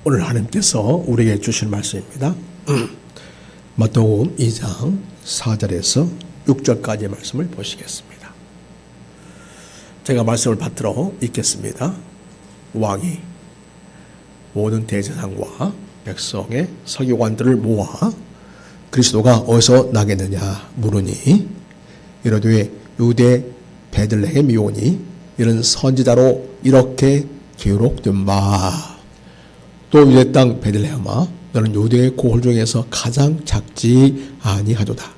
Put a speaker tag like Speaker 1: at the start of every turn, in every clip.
Speaker 1: 오늘 하나님께서 우리에게 주신 말씀입니다. 마태복음 2장 4절에서 6절까지의 말씀을 보시겠습니다. 제가 말씀을 받들어 읽겠습니다. 왕이 모든 대제사장과 백성의 서기관들을 모아 그리스도가 어디서 나겠느냐 물으니 이르되 유대 베들레헴이 오니 이는 선지자로 이렇게 기록된 바 또 유대 땅 베들레헴아 너는 유대의 고을 중에서 가장 작지 아니하도다.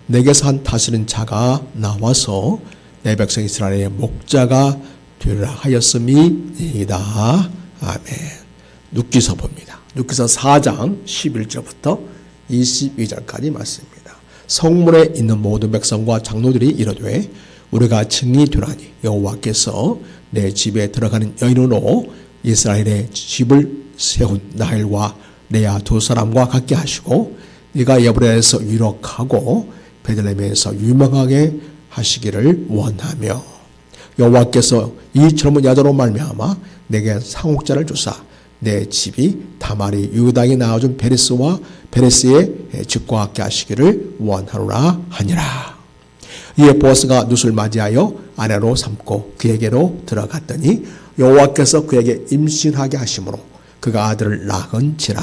Speaker 1: 내게서 한 다스린 자가 나와서 내 백성 이스라엘의 목자가 되리라 하였음이니이다. 아멘. 룻기서 봅니다. 룻기서 4장 11절부터 22절까지 말씀입니다. 성문에 있는 모든 백성과 장로들이 이르되 우리가 증인이 되라니 여호와께서 내 집에 들어가는 여인으로 이스라엘의 집을 세운 나엘과 레아 두 사람과 같게 하시고 네가 에브라에서 유력하고 베들레헴에서 유명하게 하시기를 원하며 여호와께서 이 젊은 여자로 말미암아 내게 상속자를 주사 내 집이 다말이 유다에 낳아준 베레스의 집과 같게 하시기를 원하노라 하니라. 이에 보아스가 룻을 맞이하여 아내로 삼고 그에게로 들어갔더니 여호와께서 그에게 임신하게 하심으로 그가 아들을 낳은지라.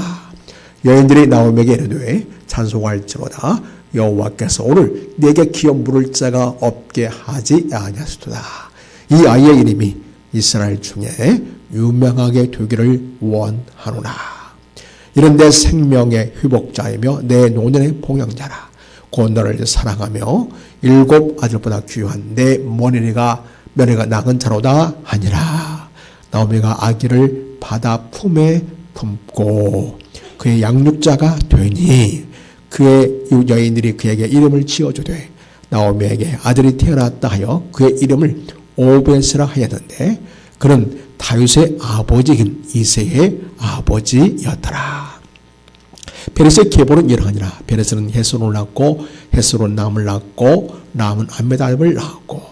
Speaker 1: 여인들이 나오미에게 이르되 찬송할지로다 여호와께서 오늘 내게 기업 물을 자가 없게 하지 아니하시도다. 이 아이의 이름이 이스라엘 중에 유명하게 되기를 원하노라. 이는 내 생명의 회복자이며 내 노년의 봉양자라. 곧 너를 사랑하며 7 아들보다 귀한 내 며느리가 낳은 자로다 하니라. 나오미가 아기를 받아 품에 품고 그의 양육자가 되니 그의 여인들이 그에게 이름을 지어주되 나오미에게 아들이 태어났다 하여 그의 이름을 오벳이라 하였는데 그는 다윗의 아버지인 이새의 아버지였더라. 베레스의 계보는 이러하니라. 베레스는 헤스론을 낳고 헤스론 남을 낳고 남은 암메다답을 낳았고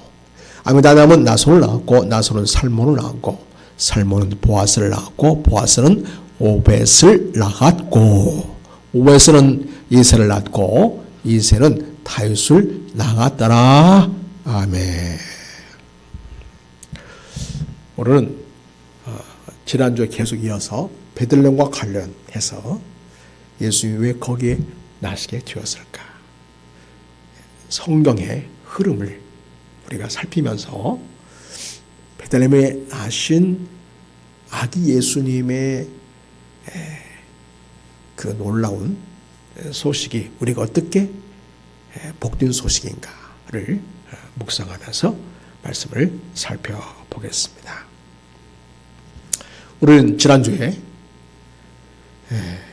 Speaker 1: 암메다답은 나손을 낳았고 나손은 살몬을 낳았고 살몬은 보아스를 낳았고 보아스는 오벳을 낳았고 오벳은 이새를 낳았고 이새는 다윗을 낳았더라. 아멘. 오늘은 지난주에 계속 이어서 베들레헴과 관련해서 예수님이 왜 거기에 나시게 되었을까? 성경의 흐름을 우리가 살피면서 베들레헴에 나신 아기 예수님의 그 놀라운 소식이 우리가 어떻게 복된 소식인가를 묵상하면서 말씀을 살펴보겠습니다. 우리는 지난주에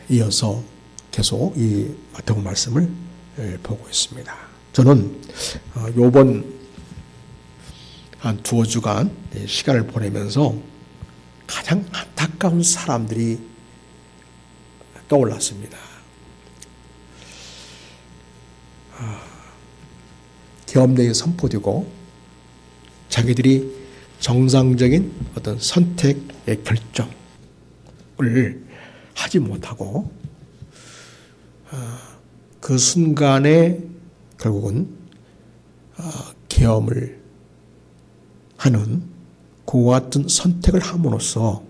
Speaker 1: 이어서 계속 이 마태복음 말씀을 보고 있습니다. 저는 요번 한 2주간 시간을 보내면서 가장 안타까운 사람들이 떠올랐습니다. 계엄령이 선포되고 자기들이 정상적인 어떤 선택의 결정을 하지 못하고 그 순간에 결국은 계엄을 하는 그와 같은 선택을 함으로써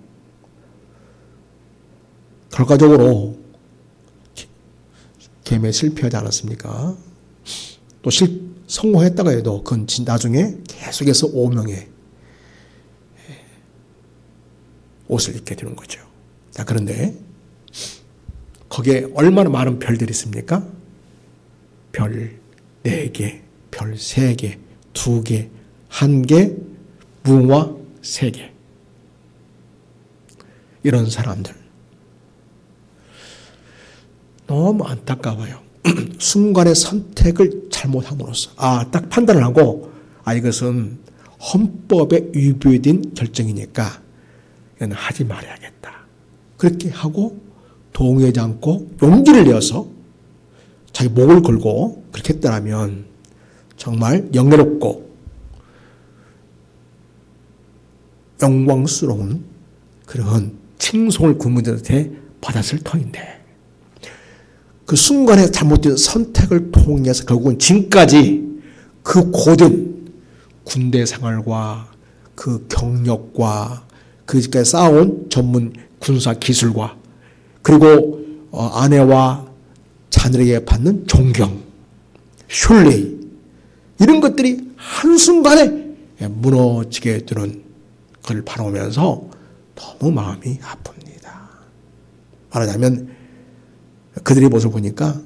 Speaker 1: 결과적으로 계엄에 실패하지 않았습니까? 또 성공했다고 해도 그건 나중에 계속해서 오명의 옷을 입게 되는 거죠. 자, 그런데 거기에 얼마나 많은 별들이 있습니까? 별 4개, 별 3개, 2개, 1개, 무궁화 3개. 이런 사람들. 너무 안타까워요. 순간의 선택을 잘못함으로써 딱 판단을 하고 이것은 헌법에 위배된 결정이니까 이건 하지 말아야겠다. 그렇게 하고 동의하지 않고 용기를 내어서 자기 목을 걸고 그렇게 했더라면 정말 영예롭고 영광스러운 그런 칭송을 국민들한테 받았을 터인데 그 순간에 잘못된 선택을 통해서 결국은 지금까지 그 고된 군대 생활과 그 경력과 그까지 쌓아온 전문 군사 기술과 그리고 아내와 자녀에게 받는 존경, 신뢰 이런 것들이 한순간에 무너지게 되는 그걸 바라보면서 너무 마음이 아픕니다. 말하자면 그들의 모습을 보니까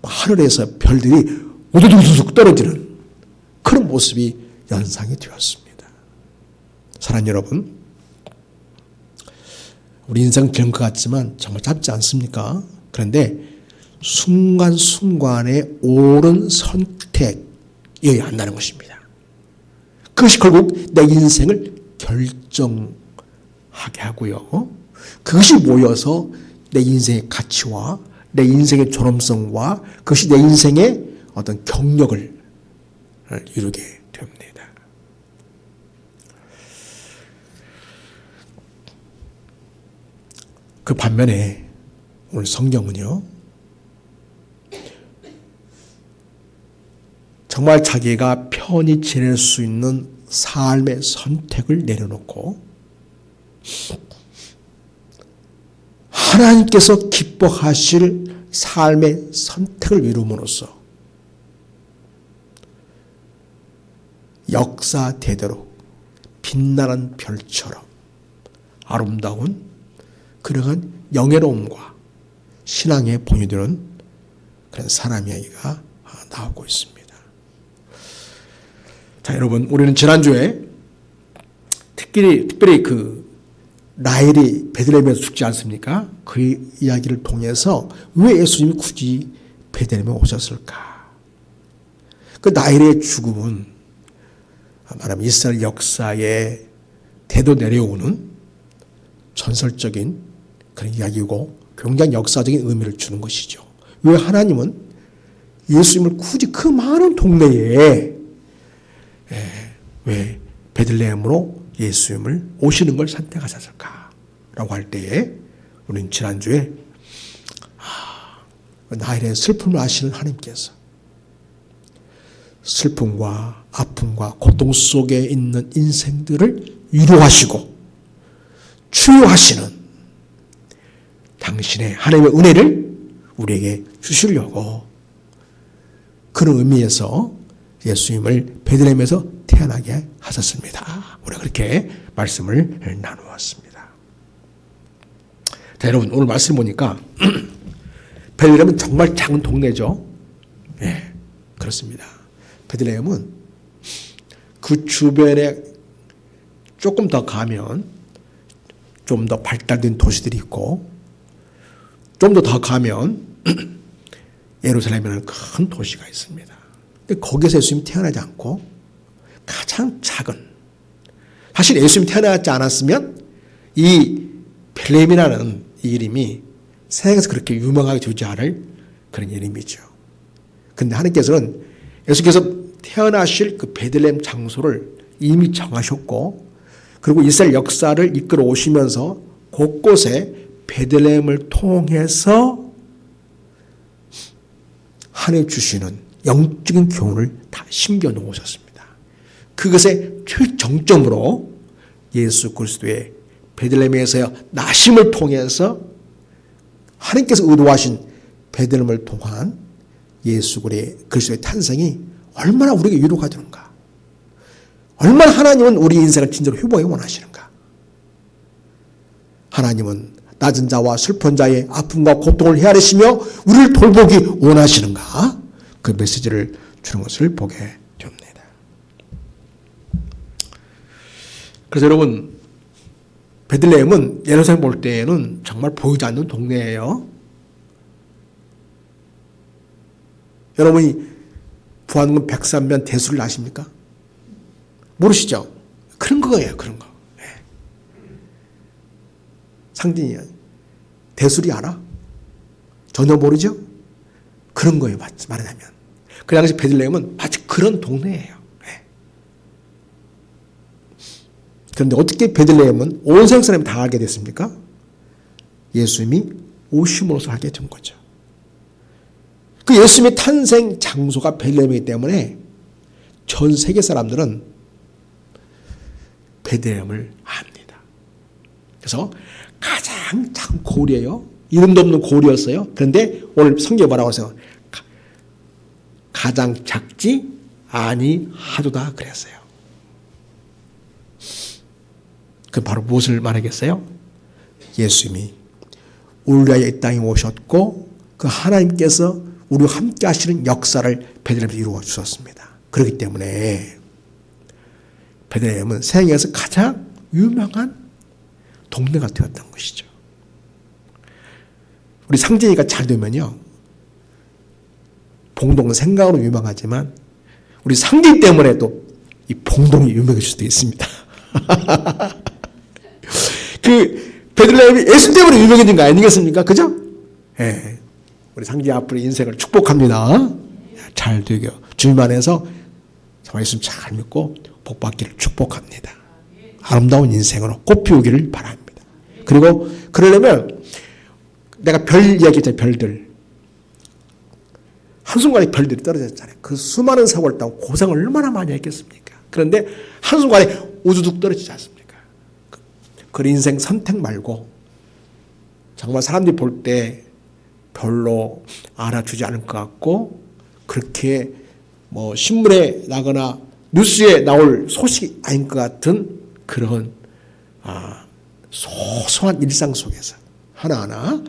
Speaker 1: 하늘에서 별들이 우두둑둑 떨어지는 그런 모습이 연상이 되었습니다. 사랑하는 여러분, 우리 인생 긴 것 같지만 정말 짧지 않습니까? 그런데 순간순간의 옳은 선택이어야 한다는 것입니다. 그것이 결국 내 인생을 결정하게 하고요. 그것이 모여서 내 인생의 가치와 내 인생의 존엄성과 그것이 내 인생의 어떤 경력을 이루게 됩니다. 그 반면에 오늘 성경은요, 정말 자기가 편히 지낼 수 있는 삶의 선택을 내려놓고 하나님께서 기뻐하실 삶의 선택을 이룸으로써 역사되도록 빛나는 별처럼 아름다운 그러한 영예로움과 신앙의 본이 되는 그런 사람 이야기가 나오고 있습니다. 자, 여러분, 우리는 지난주에 특별히 그 라헬이 베들레헴에서 죽지 않습니까? 그 이야기를 통해서 왜 예수님이 굳이 베들레헴에 오셨을까? 그 라헬의 죽음은 말하면 이스라엘 역사에 대도 내려오는 전설적인 그런 이야기고 굉장히 역사적인 의미를 주는 것이죠. 왜 하나님은 예수님을 굳이 그 많은 동네에 왜 베들레헴으로 예수님을 오시는 걸 선택하셨을까? 라고 할 때에 우리는 지난주에 나일의 슬픔을 아시는 하나님께서 슬픔과 아픔과 고통 속에 있는 인생들을 위로하시고 치유하시는 당신의 하나님의 은혜를 우리에게 주시려고 그런 의미에서 예수님을 베들레헴에서 태어나게 하셨습니다. 우리가 그렇게 말씀을 나누었습니다. 자, 여러분, 오늘 말씀 보니까 베들레헴은 정말 작은 동네죠. 네, 그렇습니다. 베들레헴은 그 주변에 조금 더 가면 좀 더 발달된 도시들이 있고 좀 더 가면 예루살렘이라는 큰 도시가 있습니다. 근데 거기서 예수님이 태어나지 않고 가장 작은, 사실 예수님이 태어나지 않았으면 이 베들레헴이라는 이 이름이 세상에서 그렇게 유명하게 되지 않을 그런 이름이죠. 근데 하나님께서는 예수께서 태어나실 그 베들레헴 장소를 이미 정하셨고 그리고 이스라엘 역사를 이끌어 오시면서 곳곳에 베들레헴을 통해서 하나님 주시는 영적인 교훈을 다 심겨 놓으셨습니다. 그것의 최정점으로 예수 그리스도의 베들레헴에서의 나심을 통해서 하나님께서 의도하신 베들레헴을 통한 예수 그리스도의 탄생이 얼마나 우리에게 위로가 되는가, 얼마나 하나님은 우리 인생을 진짜로 회복하기 원하시는가. 하나님은 낮은 자와 슬픈 자의 아픔과 고통을 헤아리시며 우리를 돌보기 원하시는가, 그 메시지를 주는 것을 보게 됩니다. 그래서 여러분, 베들레헴은 예루살렘 볼 때에는 정말 보이지 않는 동네예요. 여러분이 부안군 백삼면 대수를 아십니까? 모르시죠? 그런 거예요, 그런 거. 네. 상진이 대수리 알아? 전혀 모르죠? 그런 거예요, 말하자면. 그 당시 베들레헴은 마치 그런 동네예요. 네. 그런데 어떻게 베들레헴은 온 세상 사람이 다 알게 됐습니까? 예수님이 오심으로써 알게 된 거죠. 그 예수님의 탄생 장소가 베들레헴이기 때문에 전 세계 사람들은 베들레헴을 압니다. 그래서 가장 작은 고리예요. 이름도 없는 고리였어요. 그런데 오늘 성경에 뭐라고 하세요? 가장 작지 아니하도다 그랬어요. 그 바로 무엇을 말하겠어요? 예수님이 우리 위하여 이 땅에 오셨고 그 하나님께서 우리와 함께 하시는 역사를 베들레헴에서 이루어 주셨습니다. 그렇기 때문에 베들레헴은 세상에서 가장 유명한 동네가 되었던 것이죠. 우리 상진이가 잘 되면요, 봉동은 생강으로 유명하지만 우리 상진 때문에 또 이 봉동이 유명해질 수도 있습니다. 그 베들레헴이 예수 때문에 유명해진 거 아니겠습니까? 그죠? 예. 우리 상진 앞으로 인생을 축복합니다. 잘 되게 주님안에서 예수님 잘 믿고 복 받기를 축복합니다. 아름다운 인생으로 꽃피우기를 바랍니다. 그리고 그러려면 내가 별 이야기했잖아요. 별들. 한순간에 별들이 떨어졌잖아요. 그 수많은 세월 동안 고생을 얼마나 많이 했겠습니까? 그런데 한순간에 우두둑 떨어지지 않습니까? 그 인생 선택 말고 정말 사람들이 볼 때 별로 알아주지 않을 것 같고 그렇게 뭐 신문에 나거나 뉴스에 나올 소식이 아닌 것 같은 그런 소소한 일상 속에서 하나하나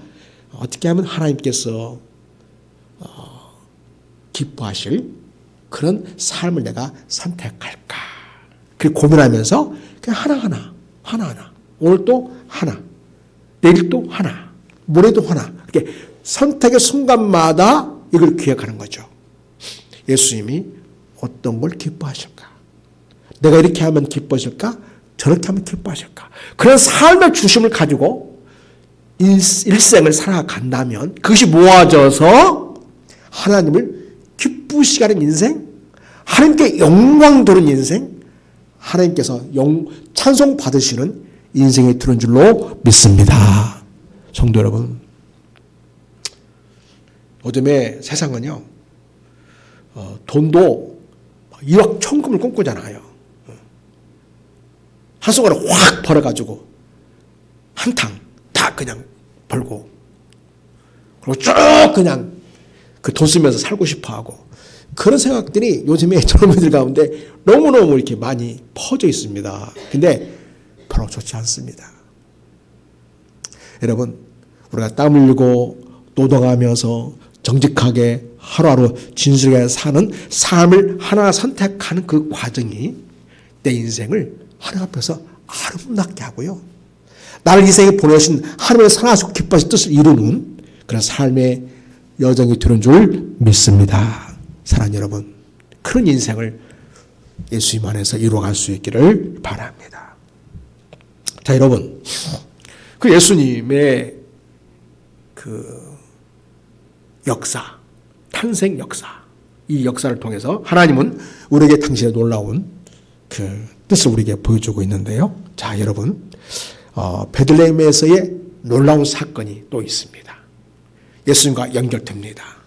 Speaker 1: 어떻게 하면 하나님께서 기뻐하실 그런 삶을 내가 선택할까? 그렇게 고민하면서 그냥 하나하나 오늘 또 하나, 내일 또 하나, 모레도 하나 이렇게 선택의 순간마다 이걸 기억하는 거죠. 예수님이 어떤 걸 기뻐하실까? 내가 이렇게 하면 기뻐하실까? 저렇게 하면 기뻐하실까? 그런 삶의 중심을 가지고 일생을 살아간다면 그것이 모아져서 하나님을 기쁘시게 하는 인생, 하나님께 영광 도는 인생, 하나님께서 찬송 받으시는 인생이 되는 줄로 믿습니다. 성도 여러분, 요즘에 세상은요, 돈도 1억 천금을 꿈꾸잖아요. 한순간에 확 벌어가지고 한탕 다 그냥 벌고 그리고 쭉 그냥 그 돈 쓰면서 살고 싶어하고 그런 생각들이 요즘에 젊은이들 가운데 너무너무 이렇게 많이 퍼져 있습니다. 근데 별로 좋지 않습니다. 여러분, 우리가 땀 흘리고 노동하면서 정직하게 하루하루 진실하게 사는 삶을 하나 선택하는 그 과정이 내 인생을 하나님 앞에서 아름답게 하고요. 나를 이 세상에 보내신 하나님의 선하시고 기뻐하신 뜻을 이루는 그런 삶의 여정이 되는 줄 믿습니다. 사랑하는 여러분, 그런 인생을 예수님 안에서 이루어갈 수 있기를 바랍니다. 자, 여러분, 그 예수님의 그 역사, 탄생 역사, 이 역사를 통해서 하나님은 우리에게 당신의 놀라운 그 뜻을 우리에게 보여주고 있는데요. 자, 여러분, 베들레헴에서의 놀라운 사건이 또 있습니다. 예수님과 연결됩니다.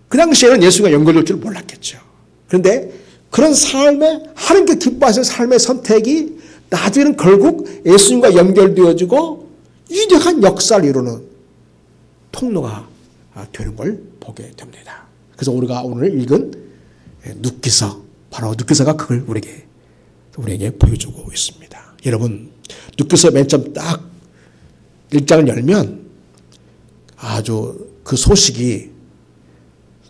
Speaker 1: 그 당시에는 예수님과 연결될 줄 몰랐겠죠. 그런데 그런 삶에 하나님께 기뻐하시는 삶의 선택이 나중에는 결국 예수님과 연결되어지고 위대한 역사를 이루는 통로가 되는 걸 보게 됩니다. 그래서 우리가 오늘 읽은 눕기서, 바로 눕기서가 그걸 우리에게 보여주고 있습니다. 여러분, 눕기서 맨 처음 딱 1장을 열면 아주 그 소식이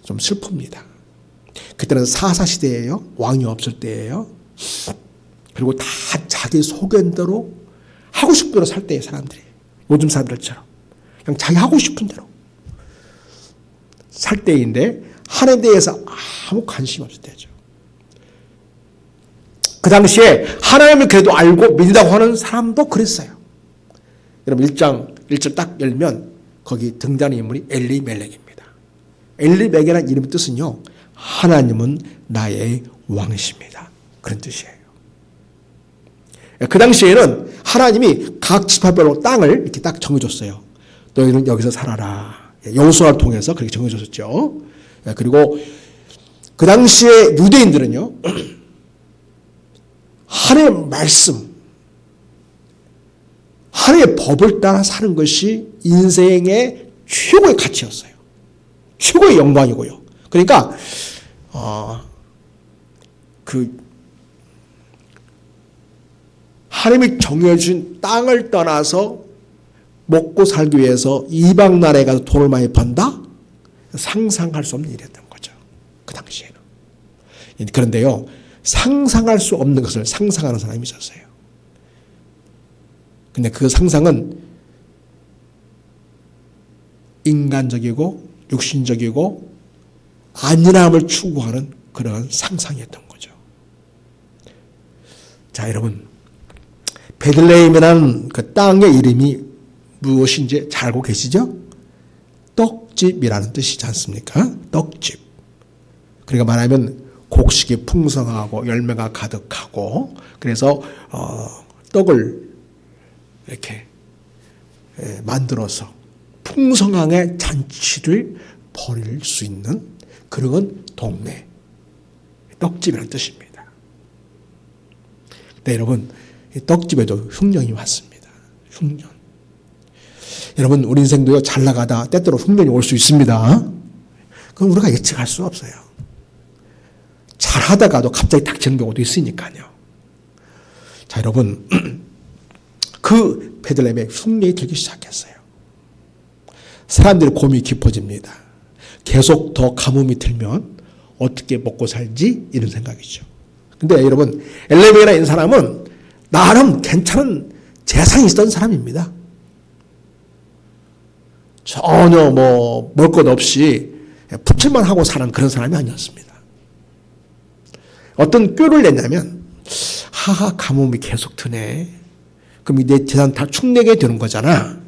Speaker 1: 좀 슬픕니다. 그때는 사사시대예요. 왕이 없을 때예요. 그리고 다 자기 소견대로 하고 싶은 대로 살 때예요. 사람들이. 요즘 사람들처럼. 그냥 자기 하고 싶은 대로 살 때인데 하나님에 대해서 아무 관심이 없을 때죠. 그 당시에 하나님을 그래도 알고 믿는다고 하는 사람도 그랬어요. 여러분 1절 딱 열면 거기 등장하는 인물이 엘리멜렉입니다. 엘리멜렉이라는 이름의 뜻은요, 하나님은 나의 왕이십니다. 그런 뜻이에요. 그 당시에는 하나님이 각 지파별로 땅을 이렇게 딱 정해줬어요. 너희는 여기서 살아라. 여호수아를 통해서 그렇게 정해줬었죠. 그리고 그 당시에 유대인들은요, 하나님의 말씀, 하나님의 법을 따라 사는 것이 인생의 최고의 가치였어요. 최고의 영광이고요. 그러니까 하나님이 정해준 땅을 떠나서 먹고 살기 위해서 이방 나라에 가서 돈을 많이 번다? 상상할 수 없는 일이었던 거죠. 그 당시에는. 그런데요, 상상할 수 없는 것을 상상하는 사람이 있었어요. 근데 그 상상은 인간적이고 육신적이고 안일함을 추구하는 그런 상상이었던 거죠. 자, 여러분, 베들레헴이라는 그 땅의 이름이 무엇인지 잘 알고 계시죠? 떡집이라는 뜻이지 않습니까? 떡집. 그러니까 말하면 곡식이 풍성하고 열매가 가득하고, 그래서 떡을 이렇게 만들어서 풍성하게 잔치를 벌일 수 있는 그런 동네, 떡집이라는 뜻입니다. 네, 여러분, 떡집에도 흉년이 왔습니다. 흉년. 여러분, 우리 인생도요, 잘 나가다 때때로 흉년이 올 수 있습니다. 그럼 우리가 예측할 수 없어요. 잘 하다가도 갑자기 닥치는 경우도 있으니까요. 자, 여러분, 그 베들레헴에 흉년이 들기 시작했어요. 사람들의 고민이 깊어집니다. 계속 더 가뭄이 들면 어떻게 먹고 살지? 이런 생각이죠. 근데 여러분, 엘레미야라는 사람은 나름 괜찮은 재산이 있던 사람입니다. 전혀 먹을 것 없이 붙일만 하고 사는 그런 사람이 아니었습니다. 어떤 꾀를 냈냐면, 하하, 가뭄이 계속 드네. 그럼 내 재산 다 축내게 되는 거잖아.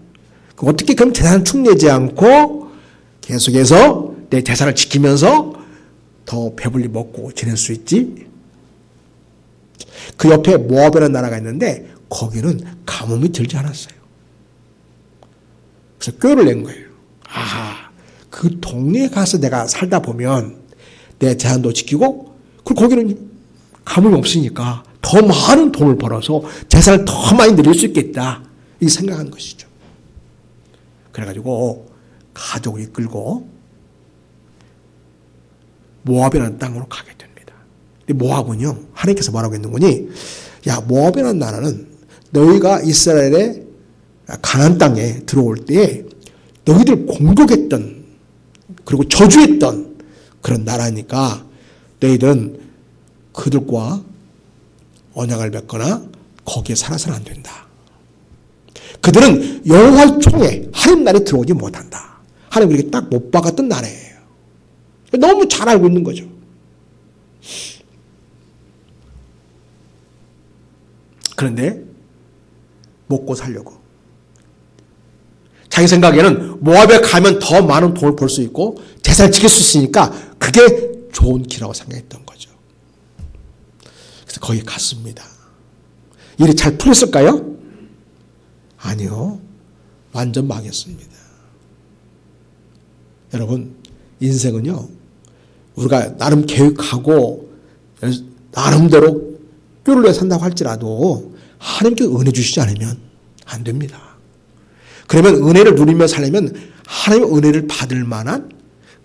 Speaker 1: 그럼 어떻게 그럼 재산을 축내지 않고 계속해서 내 재산을 지키면서 더 배불리 먹고 지낼 수 있지? 그 옆에 모압이라는 나라가 있는데 거기는 가뭄이 들지 않았어요. 그래서 꾀를 낸 거예요. 아하, 그 동네에 가서 내가 살다 보면 내 재산도 지키고, 그리고 거기는 가뭄이 없으니까 더 많은 돈을 벌어서 재산을 더 많이 늘릴 수 있겠다, 이 생각한 것이죠. 그래가지고 가족을 이끌고 모압이라는 땅으로 가게 됩니다. 모압은요, 하나님께서 뭐라고 했는거니, 야, 모압이라는 나라는 너희가 이스라엘의 가나안 땅에 들어올 때에 너희들 공격했던, 그리고 저주했던 그런 나라니까 너희들은 그들과 언약을 맺거나 거기에 살아서는 안 된다. 그들은 여호와의 총에 하나님 나라에 들어오지 못한다. 하나님 그렇게 딱 못 박았던 나라예요. 너무 잘 알고 있는 거죠. 그런데 먹고 살려고 자기 생각에는 모압에 가면 더 많은 돈을 벌 수 있고 재산을 지킬 수 있으니까 그게 좋은 길이라고 생각했던 거죠. 그래서 거기 갔습니다. 일이 잘 풀렸을까요? 아니요. 완전 망했습니다. 여러분, 인생은요, 우리가 나름 계획하고 나름대로 꾀를 내 산다고 할지라도 하나님께 은혜 주시지 않으면 안 됩니다. 그러면 은혜를 누리며 살려면 하나님의 은혜를 받을 만한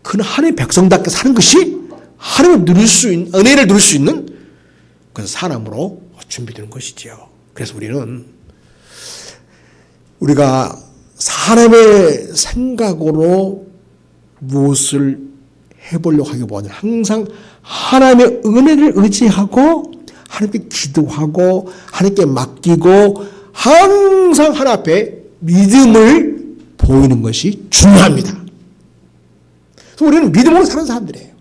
Speaker 1: 그런 하나님의 백성답게 사는 것이 하나님을 누릴 수 있는, 은혜를 누릴 수 있는 그런 사람으로 준비되는 것이지요. 그래서 우리가 사람의 생각으로 무엇을 해보려고 하기보다는 항상 하나님의 은혜를 의지하고 하나님께 기도하고 하나님께 맡기고 항상 하나님 앞에 믿음을 보이는 것이 중요합니다. 그래서 우리는 믿음으로 사는 사람들이에요.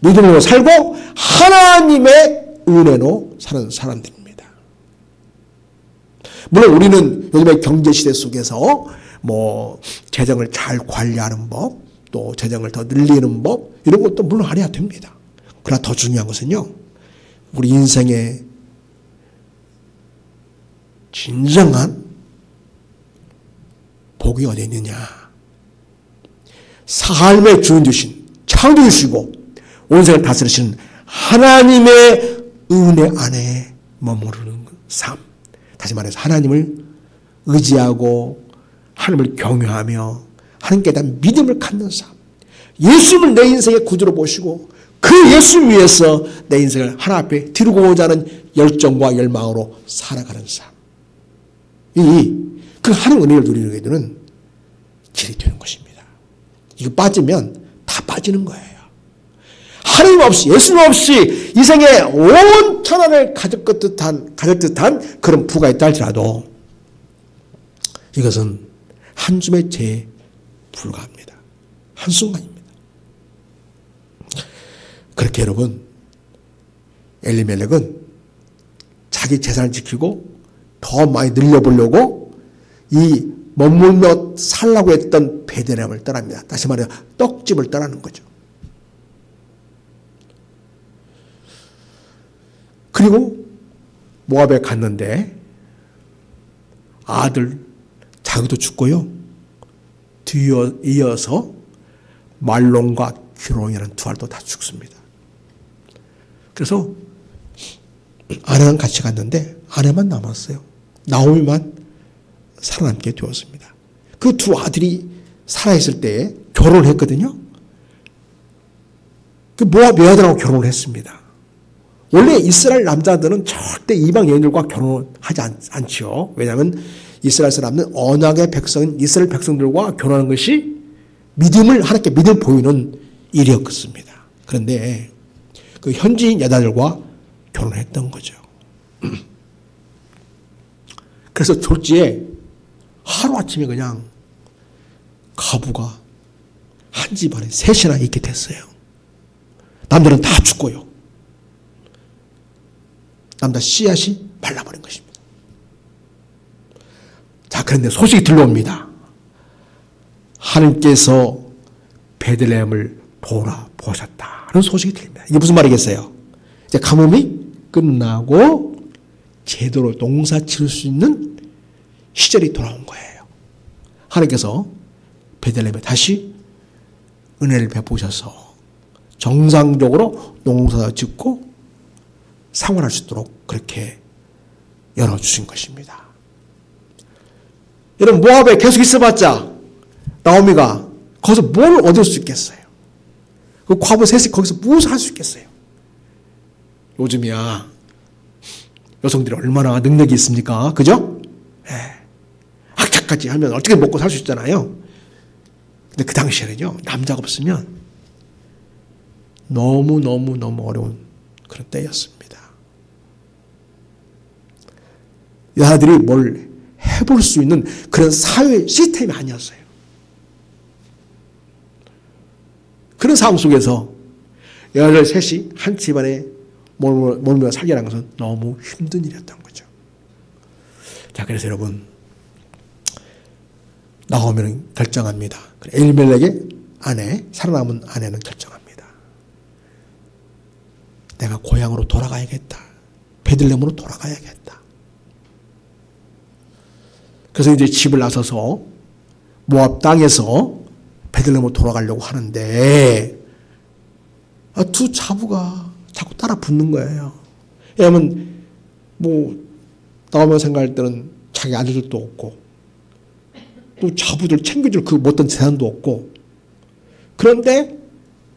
Speaker 1: 믿음으로 살고 하나님의 은혜로 사는 사람들입니다. 물론 우리는 요즘의 경제시대 속에서 재정을 잘 관리하는 법, 또 재정을 더 늘리는 법, 이런 것도 물론 알아야 됩니다. 그러나 더 중요한 것은요, 우리 인생의 진정한 복이 어디 있느냐. 삶의 주인 되신 창조주시고 온 세상을 다스리시는 하나님의 은혜 안에 머무르는 삶. 다시 말해서 하나님을 의지하고 하나님을 경외하며 하나님께 대한 믿음을 갖는 삶. 예수님을 내 인생의 구주로 보시고 그 예수님 위해서 내 인생을 하나님 앞에 드리고자 하는 열정과 열망으로 살아가는 삶. 그 하나님 은혜를 누리게 되는 길이 되는 것입니다. 이거 빠지면 다 빠지는 거예요. 하나님 없이 예수님 없이 이 생에 온 천하를 가질 듯한 그런 부가 있다 할지라도 이것은 한 줌의 죄에 불과합니다. 한순간입니다. 그렇게 여러분 엘리멜렉은 자기 재산을 지키고 더 많이 늘려보려고 이 머물며 살라고 했던 베들레헴을 떠납니다. 다시 말해 떡집을 떠나는 거죠. 그리고 모압에 갔는데 아들 자기도 죽고요. 이어서 말론과 기롱이라는 두 아들도 다 죽습니다. 그래서 아내랑 같이 갔는데 아내만 남았어요. 나오미만 살아남게 되었습니다. 그 두 아들이 살아있을 때에 결혼을 했거든요. 그 모압 여자들하고 결혼을 했습니다. 원래 이스라엘 남자들은 절대 이방 여인들과 결혼하지 않죠. 왜냐하면 이스라엘 사람은 언약의 백성인 이스라엘 백성들과 결혼하는 것이 하나님께 믿음을 보이는 일이었습니다. 그런데 그 현지인 여자들과 결혼했던 거죠. 그래서 졸지에 하루아침에 그냥 가부가 한 집안에 셋이나 있게 됐어요. 남들은 다 죽고요. 남자 씨앗이 말라버린 것입니다. 자, 그런데 소식이 들려옵니다. 하나님께서 베들레헴을 돌아보셨다는 소식이 들립니다. 이게 무슨 말이겠어요? 이제 가뭄이 끝나고 제대로 농사 지을 수 있는 시절이 돌아온 거예요. 하나님께서 베들레헴에 다시 은혜를 베푸셔서 정상적으로 농사 짓고 생활할 수 있도록 그렇게 열어주신 것입니다. 여러분 모압에 계속 있어봤자 나오미가 거기서 뭘 얻을 수 있겠어요? 그 과부 셋이 거기서 무엇을 할 수 있겠어요? 요즘이야 여성들이 얼마나 능력이 있습니까? 그죠? 학자까지 하면 어떻게 먹고 살 수 있잖아요. 근데 그 당시에는요 남자가 없으면 너무 어려운 그런 때였습니다. 여자들이 뭘 해볼 수 있는 그런 사회 시스템이 아니었어요. 그런 상황 속에서 여자들 셋이 한 집안에 몰며 살기라는 것은 너무 힘든 일이었던 거죠. 자, 그래서 여러분 나오미는 결정합니다. 엘리멜렉의 아내, 살아남은 아내는 결정합니다. 내가 고향으로 돌아가야겠다. 베들레헴으로 돌아가야겠다. 그래서 이제 집을 나서서 모압 땅에서 베들레헴으로 돌아가려고 하는데 두 자부가 자꾸 따라 붙는 거예요. 왜냐하면 나오면 생각할 때는 자기 아들들도 없고 또 자부들 챙겨줄 그 못된 재산도 없고 그런데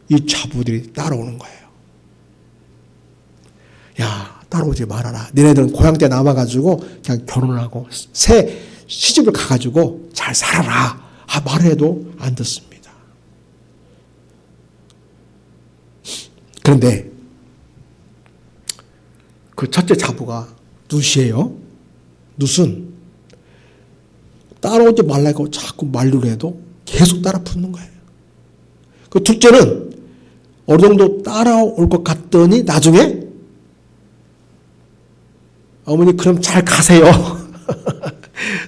Speaker 1: 이 자부들이 따라오는 거예요. 야, 따라오지 말아라. 너네들은 고향 때 남아가지고 그냥 결혼을 하고 새 시집을 가가지고 잘 살아라. 말해도 안 듣습니다. 그런데 그 첫째 자부가 룻이에요. 룻은 따라오지 말라고 자꾸 만류를 해도 계속 따라 붙는 거예요. 그 둘째는 어느 정도 따라올 것 같더니 나중에 어머니 그럼 잘 가세요.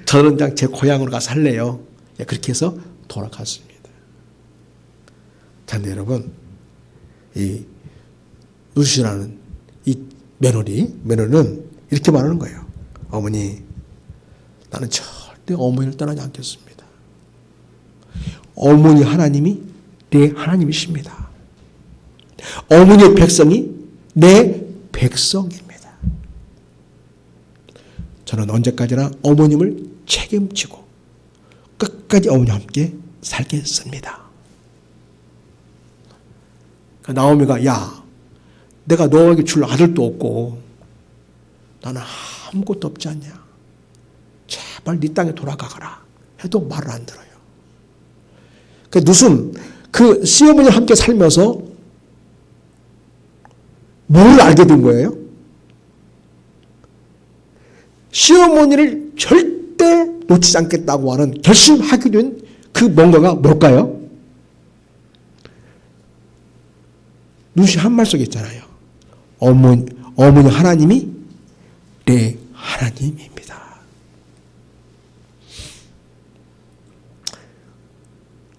Speaker 1: 저는 그냥 제 고향으로 가서 살래요. 그렇게 해서 돌아갔습니다. 자, 여러분 이 룻이라는 이 며느리는 이렇게 말하는 거예요. 어머니 나는 절대 어머니를 떠나지 않겠습니다. 어머니 하나님이 내 하나님이십니다. 어머니의 백성이 내 백성입니다. 저는 언제까지나 어머님을 책임지고 끝까지 어머니와 함께 살겠습니다. 나오미가 야, 내가 너에게 줄 아들도 없고 나는 아무것도 없지 않냐. 제발 네 땅에 돌아가거라 해도 말을 안 들어요. 무슨 그 시어머니와 함께 살면서 뭘 알게 된 거예요? 시어머니를 절대 놓치지 않겠다고 하는 결심하게 된 그 뭔가가 뭘까요? 루시 한 말 속에 있잖아요. 어머니 하나님이 내 하나님입니다.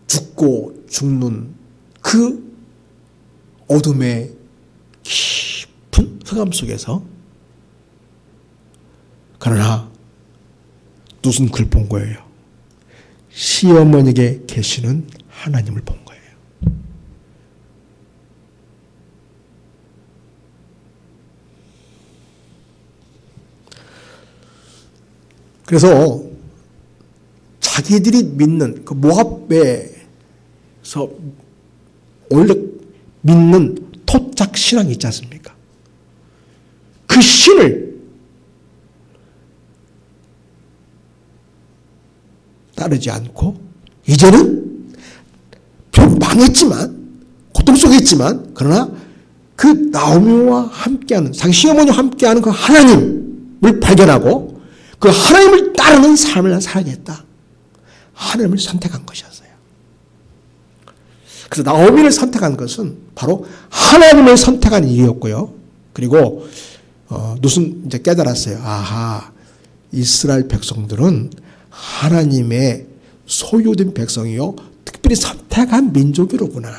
Speaker 1: 죽고 죽는 그 어둠의 깊은 흑암 속에서 그러나 무슨 글 본 거예요? 시어머니에게 계시는 하나님을 본 거예요. 그래서 자기들이 믿는 그 모압에서 원래 믿는 토착 신앙이 있지 않습니까? 그 신을 따르지 않고 이제는 좀 망했지만 고통 속에 있지만 그러나 그 나오미와 함께하는 자기 시어머니와 함께하는 그 하나님을 발견하고 그 하나님을 따르는 삶을 살아야겠다. 하나님을 선택한 것이었어요. 그래서 나오미를 선택한 것은 바로 하나님을 선택한 일이었고요. 그리고 무슨 이제 깨달았어요. 아하, 이스라엘 백성들은 하나님의 소유된 백성이요, 특별히 선택한 민족이로구나.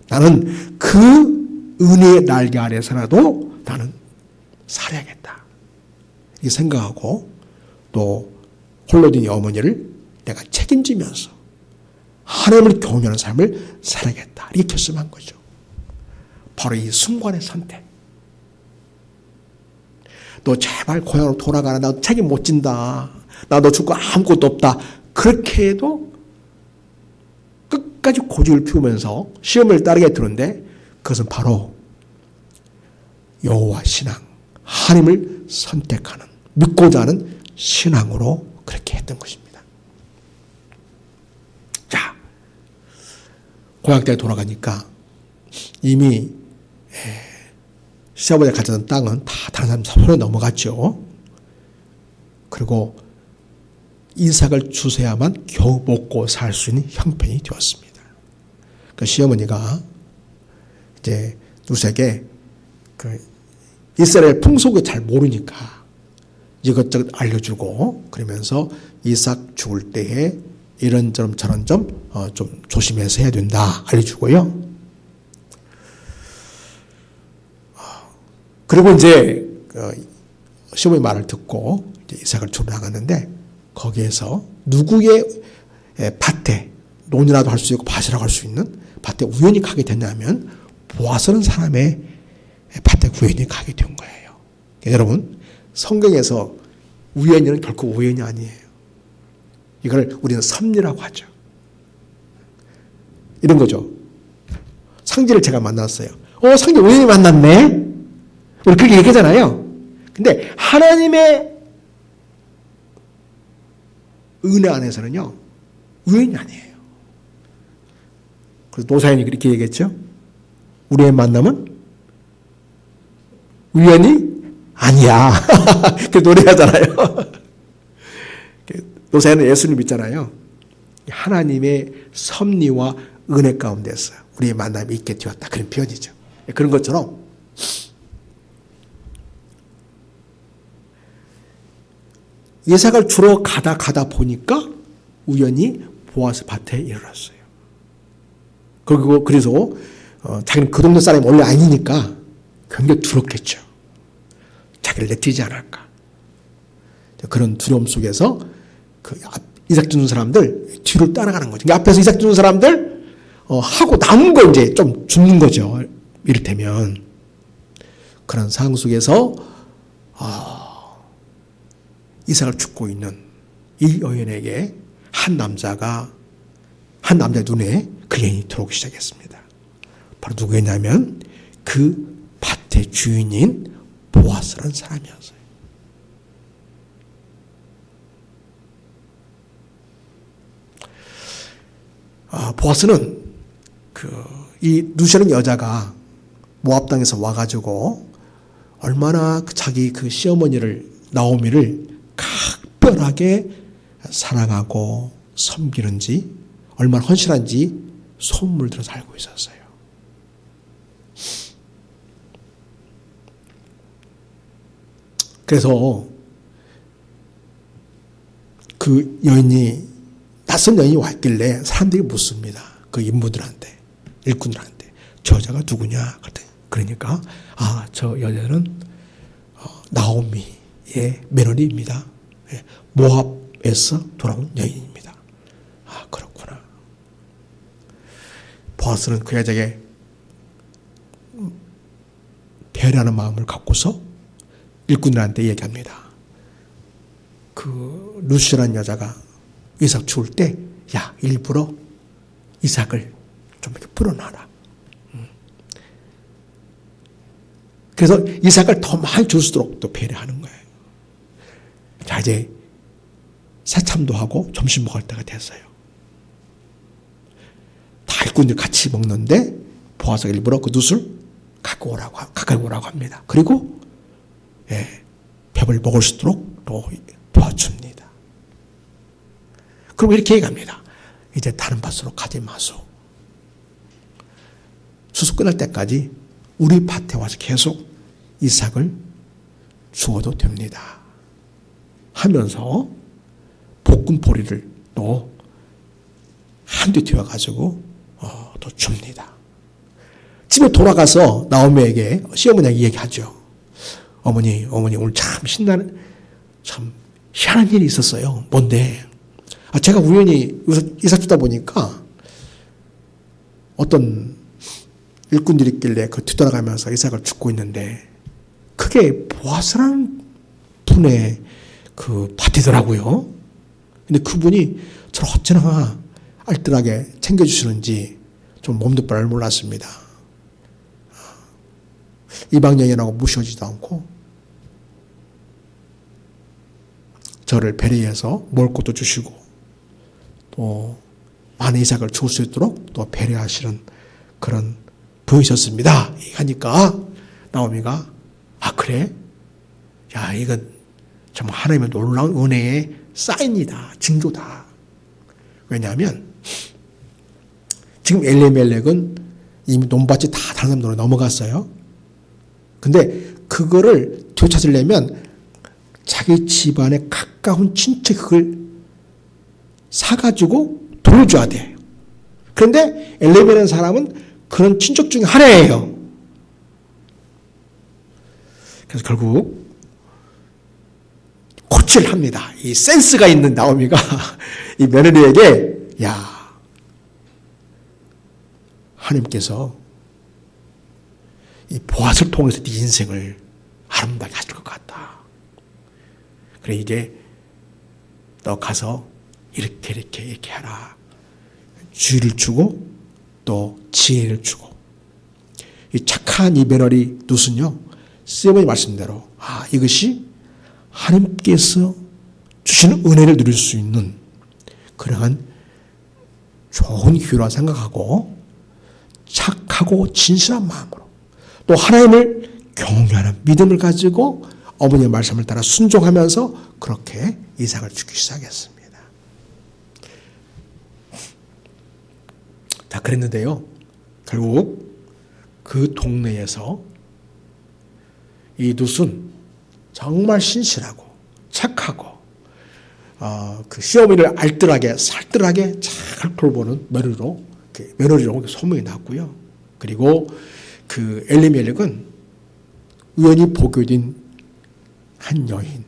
Speaker 1: 나는 그 은혜의 날개 아래서라도 나는 살아야겠다. 이렇게 생각하고 또 홀로 된 어머니를 내가 책임지면서 하나님을 경외하는 삶을 살아야겠다. 이렇게 결심한 거죠. 바로 이 순간의 선택. 너 제발 고향으로 돌아가라. 나 책임 못 진다. 나 너 죽고 아무것도 없다. 그렇게 해도 끝까지 고집을 피우면서 시험을 따르게 되는데 그것은 바로 여호와 신앙, 하나님을 선택하는, 믿고자 하는 신앙으로 그렇게 했던 것입니다. 자, 고향 땅에 돌아가니까 이미 시아버지가 가졌던 땅은 다 다른 사람 손에 넘어갔죠. 그리고 이삭을 주셔야만 겨우 먹고 살 수 있는 형편이 되었습니다. 그 시어머니가 이제 누색에 그 이스라엘 풍속을 잘 모르니까 이것저것 알려주고 그러면서 이삭 죽을 때에 이런 점 저런 점 좀 조심해서 해야 된다 알려주고요. 그리고 이제 시어머니 말을 듣고 이제 이삭을 주러 나갔는데 거기에서 누구의 밭에 논이라도 할 수 있고 밭이라고 할 수 있는 밭에 우연히 가게 됐냐면 보아스라는 사람의 밭에 우연히 가게 된 거예요. 여러분, 성경에서 우연히는 결코 우연이 아니에요. 이걸 우리는 섭리라고 하죠. 이런 거죠. 상지를 제가 만났어요. 상지 우연히 만났네? 우리 그렇게 얘기하잖아요. 근데 하나님의 은혜 안에서는요, 우연이 아니에요. 그래서 노사연이 그렇게 얘기했죠. 우리의 만남은 우연이 아니야. 그 노래하잖아요. 노사연은 예수님 믿잖아요. 하나님의 섭리와 은혜 가운데서 우리의 만남이 있게 되었다. 그런 표현이죠. 그런 것처럼 이삭을 주러 가다 보니까 우연히 보아스 밭에 이르렀어요. 그리고 그래서 자기는 그 동네 사람이 원래 아니니까 굉장히 두렵겠죠. 자기를 내치지 않을까. 그런 두려움 속에서 그 이삭 주는 사람들 뒤로 따라가는 거죠. 그러니까 앞에서 이삭 주는 사람들 하고 남은 거 이제 좀 줍는 거죠. 이를테면 그런 상황 속에서 이삭을 죽고 있는 이 여인에게 한 남자의 눈에 그 여인이 들어오기 시작했습니다. 바로 누구였냐면 그 밭의 주인인 보아스라는 사람이었어요. 보아스는 이 루시라는 여자가 모압 땅에서 와가지고 얼마나 자기 그 시어머니를 나오미를 각별하게 사랑하고 섬기는지 얼마나 헌신한지 소문을 들어서 알고 있었어요. 그래서 그 여인이 낯선 여인이 왔길래 사람들이 묻습니다. 그 인부들한테 일꾼들한테 저 여자가 누구냐? 그러니까 저 여자는 나오미의 며느리입니다. 모압에서 돌아온 여인입니다. 그렇구나. 보아스는 그 여자에게 배려하는 마음을 갖고서 일꾼들한테 얘기합니다. 그 루시라는 여자가 이삭 죽을 때 일부러 이삭을 좀 이렇게 풀어놔라. 그래서 이삭을 더 많이 줄 수 있도록 또 배려하는 거예요. 자, 이제 새참도 하고 점심 먹을 때가 됐어요. 다 일꾼들 같이 먹는데 보아스가 일부러 그 룻을 가까이 오라고 합니다. 그리고 밥을 먹을 수 있도록 또 도와줍니다. 그리고 이렇게 얘기합니다. 이제 다른 밭으로 가지 마소. 수습 끝날 때까지 우리 밭에 와서 계속 이삭을 주어도 됩니다. 하면서 볶은 보리를 또 한뒤 튀어가지고 또 줍니다. 집에 돌아가서 나오미에게 시어머니에게 얘기하죠. 어머니 오늘 참 참 희한한 일이 있었어요. 뭔데? 제가 우연히 이삭 주다 보니까 어떤 일꾼들이 있길래 그 뒤돌아가면서 이삭을 줍고 있는데 그게 보아스라는 분의 그 밭이더라고요. 근데 그분이 저를 어찌나 알뜰하게 챙겨주시는지 좀 몸도 별 몰랐습니다. 이방여인하고 무시하지도 않고 저를 배려해서 먹을 것도 주시고 또 많은 이삭을 줄 수 있도록 또 배려하시는 그런 분이셨습니다. 하니까 나오미가 그래? 이건 정말 하나님의 놀라운 은혜의 사인이다. 징조다. 왜냐하면 지금 엘리멜렉은 이미 논밭이 다 다른 사람들로 넘어갔어요. 근데 그거를 되찾으려면 자기 집안에 가까운 친척이 그걸 사가지고 돌려줘야 돼요. 그런데 엘리멜렉이라는 사람은 그런 친척 중에 하나예요. 그래서 결국 코치를 합니다. 이 센스가 있는 나오미가 이 며느리에게 하나님께서 이 보아스를 통해서 네 인생을 아름답게 하실 것 같다. 그래 이제 너 가서 이렇게 하라. 주의를 주고 또 지혜를 주고 이 착한 이 며느리 룻은요 시어머니 말씀대로 이것이 하나님께서 주시는 은혜를 누릴 수 있는 그러한 좋은 기회라 생각하고 착하고 진실한 마음으로 또 하나님을 경외하는 믿음을 가지고 어머니의 말씀을 따라 순종하면서 그렇게 이삭을 주기 시작했습니다. 자, 그랬는데요. 결국 그 동네에서 이 룻은 정말 신실하고 착하고 그 시어머니를 알뜰하게 살뜰하게 잘 돌보는 며느리로 소문이 났고요. 그리고 그 엘리멜렉은 우연히 보게 된 한 여인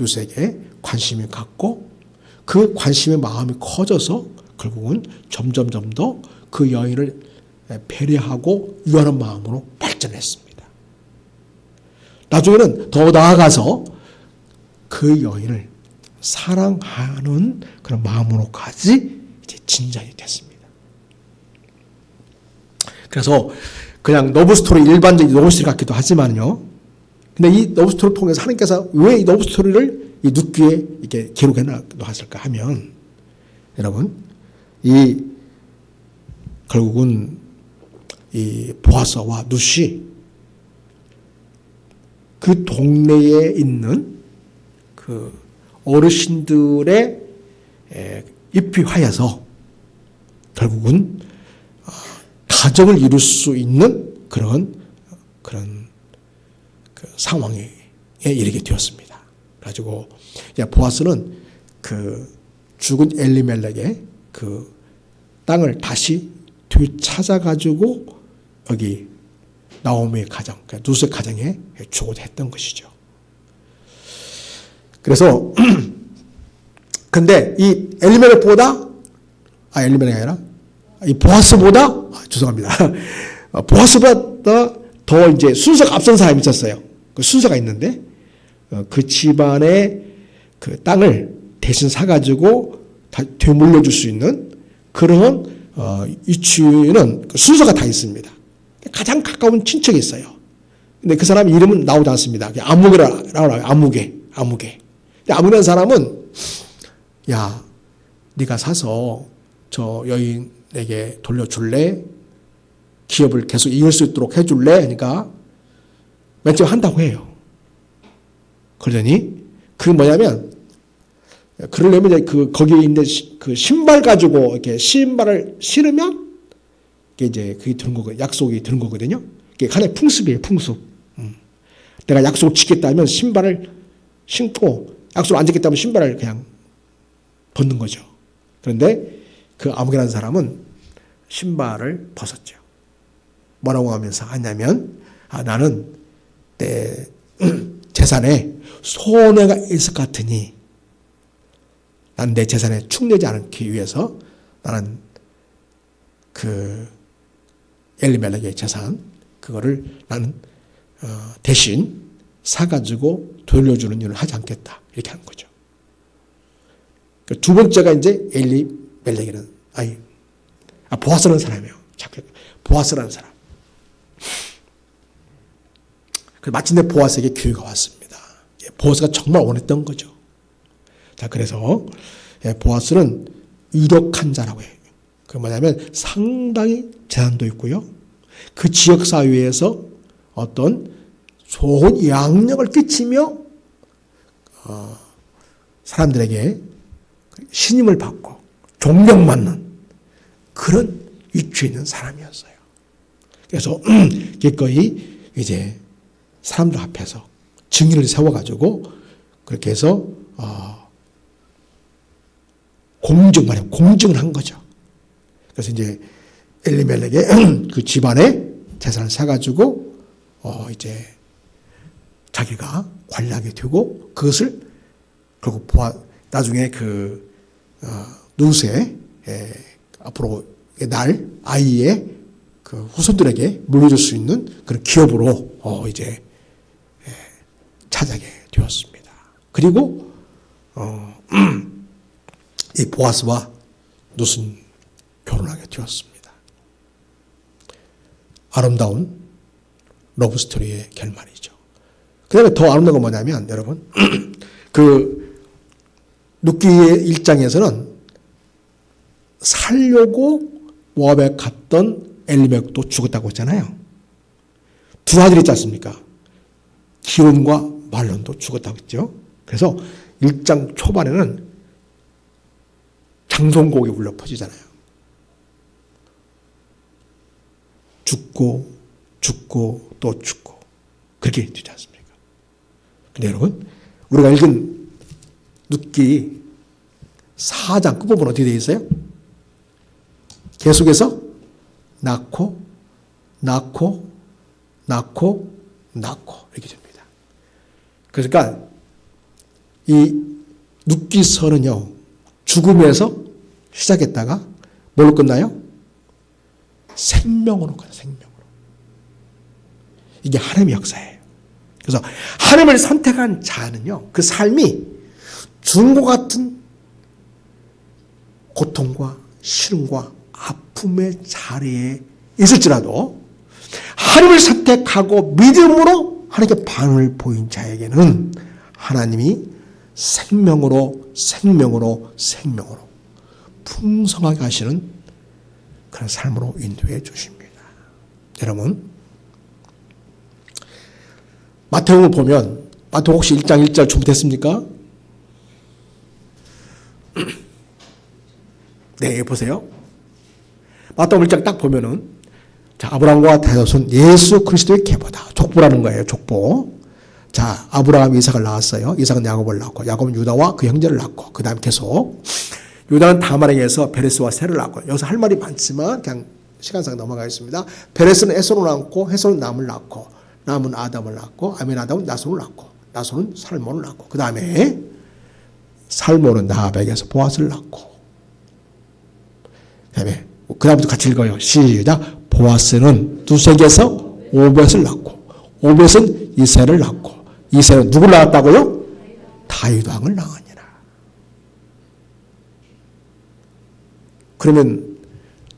Speaker 1: 루스에게 관심이 갖고 그 관심의 마음이 커져서 결국은 점점 더 그 여인을 배려하고 유하는 마음으로 발전했습니다. 나중에는 더 나아가서 그 여인을 사랑하는 그런 마음으로까지 이제 진전이 됐습니다. 그래서 그냥 러브스토리, 일반적인 러브스토리 같기도 하지만요. 근데 이 러브스토리를 통해서 하나님께서 왜 이 러브스토리를 이 룻기에 이렇게 기록해 놨을까 하면, 여러분, 결국은 이 보아스와 룻이 그 동네에 있는 그 어르신들의 입휘하여서 결국은 가정을 이룰 수 있는 그런 그 상황에 이르게 되었습니다. 가지고 보아스는 그 죽은 엘리멜렉의 그 땅을 다시 되찾아가지고 여기 나오미의 가정, 그러니까 루스의 가정에 주고자 했던 것이죠. 그래서 근데 이 엘리멜렉이 아니라 이 보아스보다 죄송합니다. 보아스보다 더 이제 순서가 앞선 사람이 있었어요. 그 순서가 있는데 그 집안의 그 땅을 대신 사가지고 다 되물려줄 수 있는 그런 이치는 그 순서가 다 있습니다. 가장 가까운 친척이 있어요. 근데 그 사람 이름은 나오지 않습니다. 아무개라고 나와요. 아무개. 근데 아무개라는 사람은 야, 네가 사서 저 여인에게 돌려줄래? 기업을 계속 이을 수 있도록 해줄래? 그러니까 맨 처음 한다고 해요. 그러더니 그게 뭐냐면 그러려면 거기에 있는 그 신발 가지고 이렇게 신발을 신으면 그게 드는 거고 약속이 드는 거거든요. 그게 하나의 풍습이에요, 풍습. 내가 약속을 지켰다면 신발을 신고 약속을 안 지켰다면 신발을 그냥 벗는 거죠. 그런데 그 아무개라는 사람은 신발을 벗었죠. 뭐라고 하면서 하냐면 나는 내 재산에 손해가 있을 것 같으니 난 내 재산에 축내지 않기 위해서 나는 그 엘리멜렉의 재산 그거를 나는 대신 사가지고 돌려주는 일을 하지 않겠다 이렇게 하는 거죠. 두 번째가 이제 엘리멜렉이라는 보아스라는 사람이에요. 보아스라는 사람. 마침내 보아스에게 기회가 왔습니다. 보아스가 정말 원했던 거죠. 자, 그래서 보아스는 유력한 자라고 해요. 그 뭐냐면 상당히 재산도 있고요. 그 지역 사회에서 어떤 좋은 영향력을 끼치며 사람들에게 신임을 받고 존경받는 그런 위치에 있는 사람이었어요. 그래서 기꺼이 이제 사람들 앞에서 증인을 세워가지고 그렇게 해서 공증을 한 거죠. 그래서 이제 엘리멜렉의 그 집안의 재산을 사가지고 이제 자기가 관리하게 되고 그것을 결국 나중에 그 룻의 앞으로 날 아이의 그 후손들에게 물려줄 수 있는 그런 기업으로 이제 차지하게 되었습니다. 그리고 이 보아스와 룻은 결혼하게 되었습니다. 아름다운 러브스토리의 결말이죠. 그 다음에 더 아름다운 건 뭐냐면 여러분 그 룻기의 1장에서는 살려고 모압에 갔던 엘리멜렉도 죽었다고 했잖아요. 두 아들이 있지 않습니까? 기온과 말론도 죽었다고 했죠. 그래서 1장 초반에는 장송곡이 울려 퍼지잖아요. 죽고 또 죽고 그렇게 되지 않습니까? 근데 여러분 우리가 읽은 룻기 4장 끝부분 어떻게 되어 있어요? 계속해서 낳고 이렇게 됩니다. 그러니까 이 눕기설은요, 죽음에서 시작했다가 뭘로 끝나요? 생명으로 끝나요. 생명으로. 이게 하나님의 역사예요. 그래서 하나님을 선택한 자는요, 그 삶이 죽음과 같은 고통과 시름과 아픔의 자리에 있을지라도 하나님을 선택하고 믿음으로 하나님께 반응을 보인 자에게는 하나님이 생명으로 풍성하게 하시는 그런 삶으로 인도해 주십니다. 여러분, 마태복음을 보면, 마태복음 혹시 1장 1절 준비됐습니까? 네, 보세요. 마태복음 1장 딱 보면은, 자, 아브라함과 다윗은 예수 그리스도의 계보다. 족보라는 거예요, 족보. 자, 아브라함이 이삭을 낳았어요. 이삭은 야곱을 낳고, 야곱은 유다와 그 형제를 낳고, 그 다음 계속. 유다는 다말에게서 베레스와 셀을 낳고, 여기서 할 말이 많지만, 그냥 시간상 넘어가겠습니다. 베레스는 에서를 낳고, 에서는 남을 낳고, 남은 아담을 낳고, 아미나답은 나손을 낳고, 나손은 살몬을 낳고, 그 다음에 살몬은 나합에게서 보아스를 낳고, 그 다음부터 같이 읽어요. 시작. 보아스는 두색에서 오벳을 낳고, 오벳은 이새를 낳고, 이새는 누굴 낳았다고요? 다윗 왕을 낳으니라. 그러면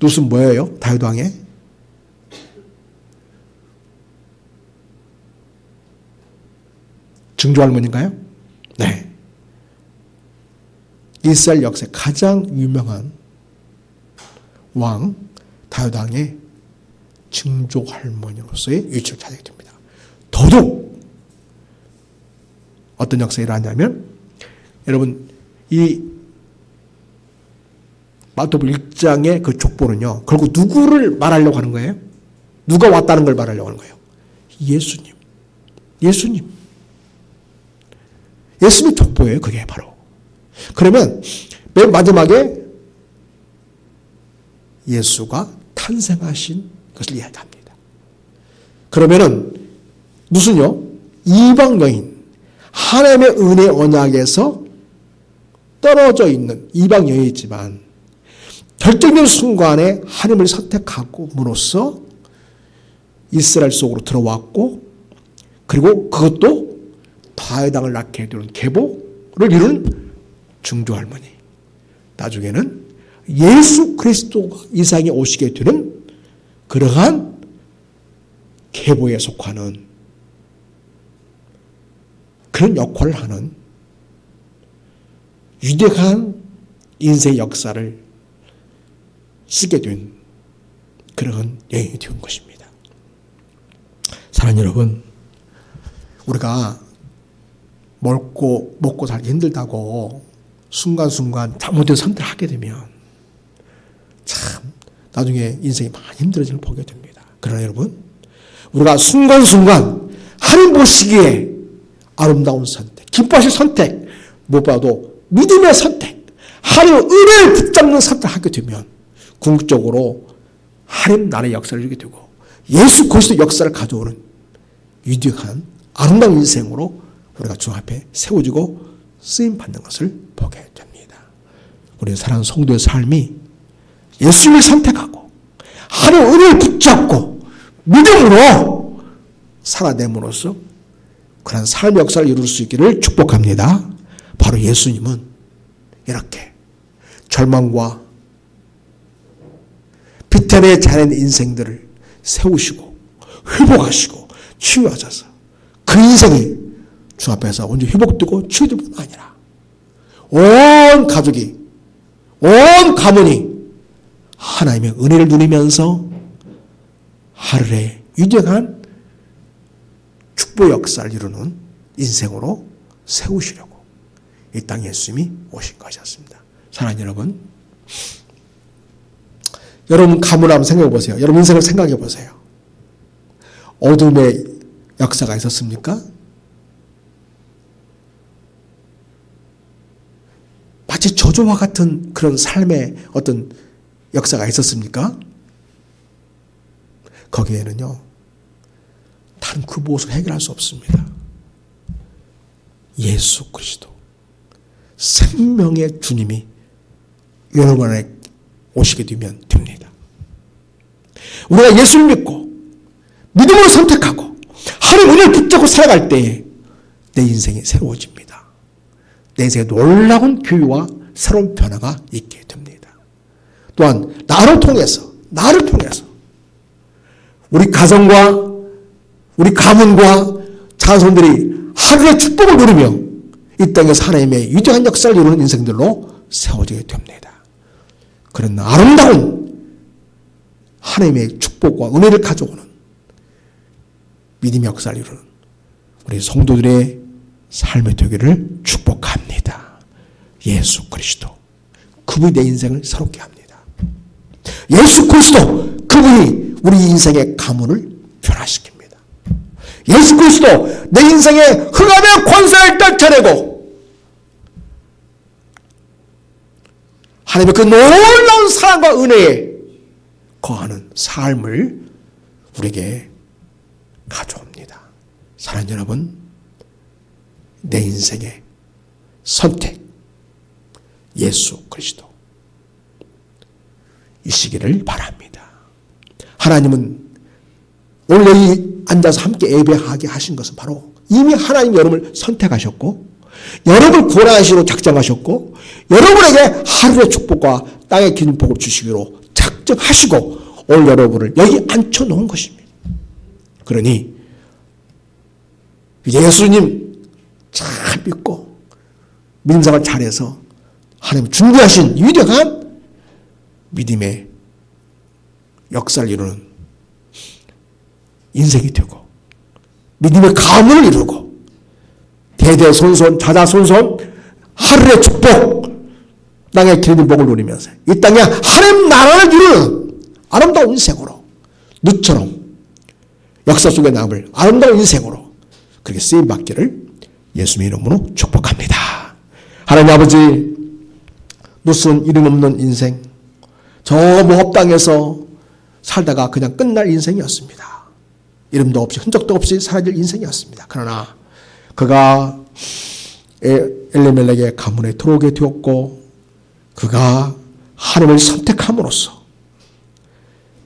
Speaker 1: 룻은 뭐예요? 다윗 왕의 증조할머니인가요? 네. 이스라엘 역사의 가장 유명한 왕 다윗 왕의 증조할머니로서의 위치를 차지하게 됩니다. 더더욱 어떤 역사가 일어나냐면, 여러분, 이 마태복음 1장의 그 족보는요, 결국 누구를 말하려고 하는 거예요? 누가 왔다는 걸 말하려고 하는 거예요? 예수님. 예수님이 족보예요, 그게 바로. 그러면 맨 마지막에 예수가 탄생하신 것을 이야기합니다. 그러면은 무슨요? 이방 여인, 하나님의 은혜 언약에서 떨어져 있는 이방 여인이지만 결정적인 순간에 하나님을 선택함으로써 이스라엘 속으로 들어왔고, 그리고 그것도 다윗 왕을 낳게 되는 계보를 이루는 증조할머니, 나중에는 예수 그리스도가 이 세상에 오시게 되는 그러한 계보에 속하는 그런 역할을 하는 위대한 인생의 역사를 쓰게 된 그런 여인이 된 것입니다. 사랑하는 여러분, 우리가 먹고 살기 힘들다고 순간순간 잘못된 선택을 하게 되면 참 나중에 인생이 많이 힘들어지는 걸 보게 됩니다. 그러나 여러분, 우리가 순간순간 하나님 보시기에 아름다운 선택, 기뻐하실 선택, 무엇보다도 믿음의 선택, 하나님의 은혜를 붙잡는 선택을 하게 되면 궁극적으로 하나님 나라의 역사를 이루게 되고 예수 그리스도 역사를 가져오는 위대한 아름다운 인생으로 우리가 주 앞에 세워지고 쓰임받는 것을 보게 됩니다. 우리 사랑하는 성도의 삶이 예수님을 선택하고 하나님의 은혜를 붙잡고 믿음으로 살아냄으로써 그런 삶의 역사를 이룰 수 있기를 축복합니다. 바로 예수님은 이렇게 절망과 비탄에 자는 인생들을 세우시고 회복하시고 치유하셔서 그 인생이 주 앞에서 언제 회복되고 치유될 뿐 아니라 온 가족이, 온 가문이 하나님의 은혜를 누리면서 하늘의 위대한 축복 역사를 이루는 인생으로 세우시려고 이 땅에 예수님이 오신 것이었습니다. 사랑하는 여러분, 여러분 가문을 한번 생각해 보세요. 여러분 인생을 생각해 보세요. 어둠의 역사가 있었습니까? 마치 저주와 같은 그런 삶의 어떤 역사가 있었습니까? 거기에는요, 단 그 무엇을 해결할 수 없습니다. 예수 그리스도, 생명의 주님이 여러분 안에 오시게 되면 됩니다. 우리가 예수를 믿고 믿음으로 선택하고 하나님 은혜를 붙잡고 살아갈 때에 내 인생이 새로워집니다. 내 인생에 놀라운 교회와 새로운 변화가 있게 됩니다. 또한 나를 통해서 우리 가정과 우리 가문과 자손들이 하늘의 축복을 누리며 이 땅에서 하나님의 위대한 역사를 이루는 인생들로 세워지게 됩니다. 그런 아름다운 하나님의 축복과 은혜를 가져오는 믿음의 역사를 이루는 우리 성도들의 삶의 되기를 축복합니다. 예수 그리스도 그분이 내 인생을 새롭게 합니다. 예수 그리스도 그분이 우리 인생의 가문을 변화시킵니다. 예수 그리스도 내 인생의 흑암의 권세를 떨쳐내고 하나님의 그 놀라운 사랑과 은혜에 거하는 삶을 우리에게 가져옵니다. 사랑하는 여러분, 내 인생의 선택 예수 그리스도 이시기를 바랍니다. 하나님은 오늘 여기 앉아서 함께 예배하게 하신 것은 바로 이미 하나님 여러분을 선택하셨고 여러분을 구원하시기로 작정하셨고 여러분에게 하루의 축복과 땅의 긴 복을 주시기로 작정하시고 오늘 여러분을 여기 앉혀놓은 것입니다. 그러니 예수님 잘 믿고 믿음생활 잘해서 하나님 준비하신 위대한 믿음의 역사를 이루는 인생이 되고 믿음의 가문을 이루고 대대손손 자자손손 하루의 축복 땅의 기름 복을 누리면서 이 땅에 하나님 나라를 이루는 아름다운 인생으로 누처럼 역사 속에 남을 아름다운 인생으로 그렇게 쓰임받기를 예수님의 이름으로 축복합니다. 하나님 아버지 무슨 이름 없는 인생 저 모압 땅에서 살다가 그냥 끝날 인생이었습니다. 이름도 없이 흔적도 없이 사라질 인생이었습니다. 그러나 그가 엘리멜렉의 가문에 들어오게 되었고 그가 하나님을 선택함으로써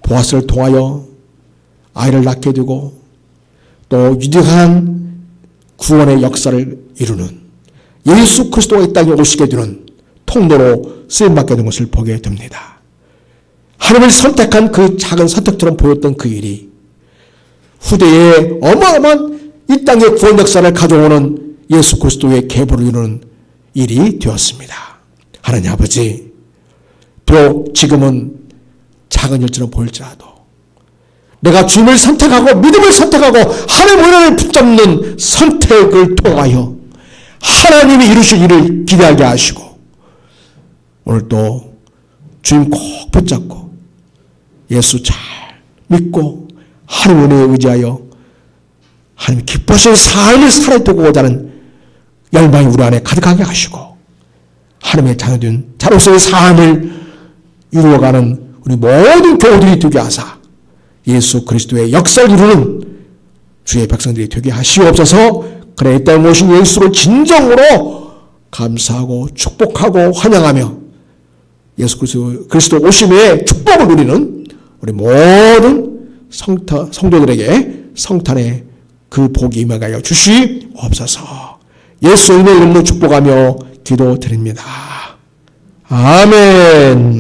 Speaker 1: 보아스를 통하여 아이를 낳게 되고 또 위대한 구원의 역사를 이루는 예수 그리스도가 이 땅에 오시게 되는 통로로 쓰임받게 된 것을 보게 됩니다. 하나님을 선택한 그 작은 선택처럼 보였던 그 일이 후대에 어마어마한 이 땅의 구원 역사를 가져오는 예수 그리스도의 계보를 이루는 일이 되었습니다. 하나님 아버지, 비록 지금은 작은 일처럼 보일지라도 내가 주님을 선택하고 믿음을 선택하고 하나님의 은혜를 붙잡는 선택을 통하여 하나님이 이루실 일을 기대하게 하시고 오늘도 주님 꼭 붙잡고 예수 잘 믿고 하나님의 은혜에 의지하여 하나님 기뻐하시는 삶을 살아보고자 하는 열망이 우리 안에 가득하게 하시고 하나님의 자녀된 자로서의 삶을 이루어가는 우리 모든 교우들이 되게 하사 예수 그리스도의 역사를 이루는 주의 백성들이 되게 하시옵소서. 그래 이 땅에 오신 예수를 진정으로 감사하고 축복하고 환영하며 예수 그리스도 오심의 축복을 누리는 우리 모든 성도들에게 성탄의 그 복이 임하여 주시옵소서. 예수님의 이름으로 축복하며 기도드립니다. 아멘.